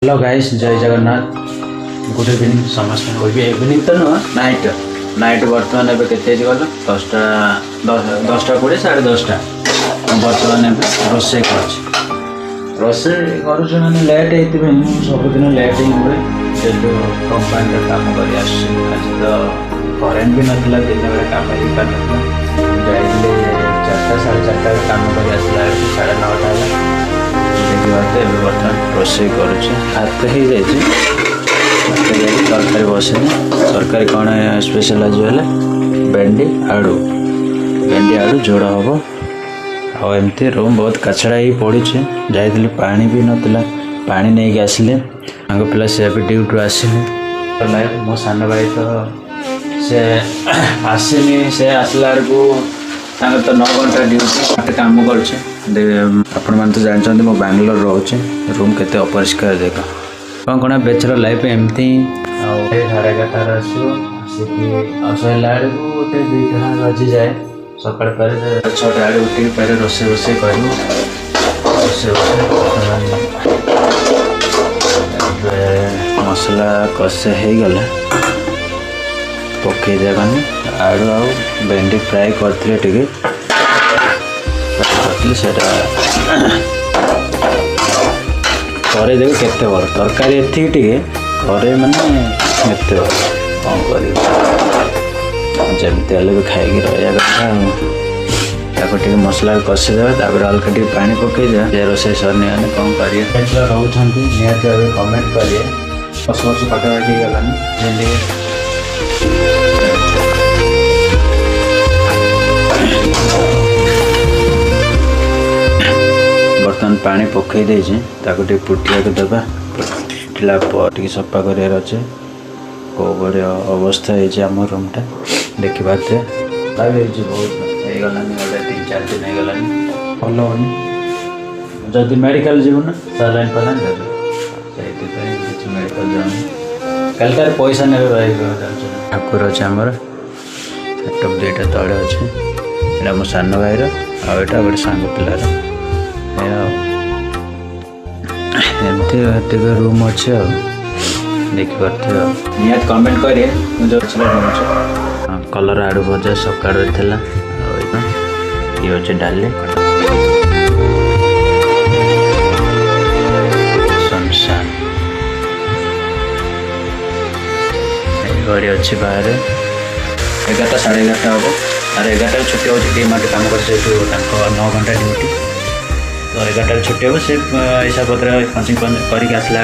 Hello guys, जय Jagannath. Good evening समस्त को इवनिंग तो नुह नाइट नाइट बर्तमान एवं के गल 10टा 10:20 10:30 बर्तमान रोसे रोसे करुचे मैंने लेट हो सबुदिन लेट ही हुए जेहतु कंपानी काम कर आज तो करेन्ट भी नाला दिन बेले कम हो पार जाइए 4टा 4:30 काम कर आसला 9:30 है देखते बर्तमान रोसे करुचे हाथ हो जाए तरकारी बसनी तरकारी कौन स्पेशल आज भेंडी आलू जोड़ा हम आमती रूम बहुत कचड़ा ही पड़ी जाइए पानी भी नाला पानी नहीं आसिले आग पिला सी भी ड्यूटी आसिले मो सान भाई तो से आसनी से आसला तो 9 घंटा ड्यूटी काम कर मैंने तो जानते मो बांग्लोर रोचे रूम के अपरिष्कार देख कौन कौन बेचर लाइफ एमती 11:30 आसला गोटे 2टा बजी जाए सका 6टा उठिक पहले रोसे रोसे कर मसला कषे हो गला पकई देवानी आलू आ भेंडी फ्राए करते करे देख केते बड़ तरकारी एति करे माने एते कौन कर जमी भी खाई रहा कथा मसला कषिदे हल्का टे पानी पकईदे रोसे सरनी कौन करेंगे रोचे निहत कमेंट करेंगे 10 वर्ष पाखापाखि गलानी बर्तमान पानी पकई देटे फुटिया देवा फुटला टे सफा कर कौ भाया अवस्था होम रूमटा देखी पारे बहुत होगलानी गोटे 3-4 दिन होगलानी भल होनी जदि मेडिकल जीवन सालाइन फलाइन देवे से मेडिकल जाऊनी कलकार पैसा ने ठाकुर अच्छे आमर लैपटप 2टा तले अच्छे यहाँ मो सान भाईर आटा गोटे सांग पिलार एमती रूम अच्छे देखिपे निहत कमेंट करें मुझे कलर आड़ू भजा सकाल ये अच्छे डाली शमशान गाड़ी अच्छी बाहर 11टा 11:30 हम और 11टार छुट्टी हो माटे कम कर 9 घंटा ड्यूटी तो 11टार छुट्टी हो से हिसाब पत्र पंचिंग करके आसला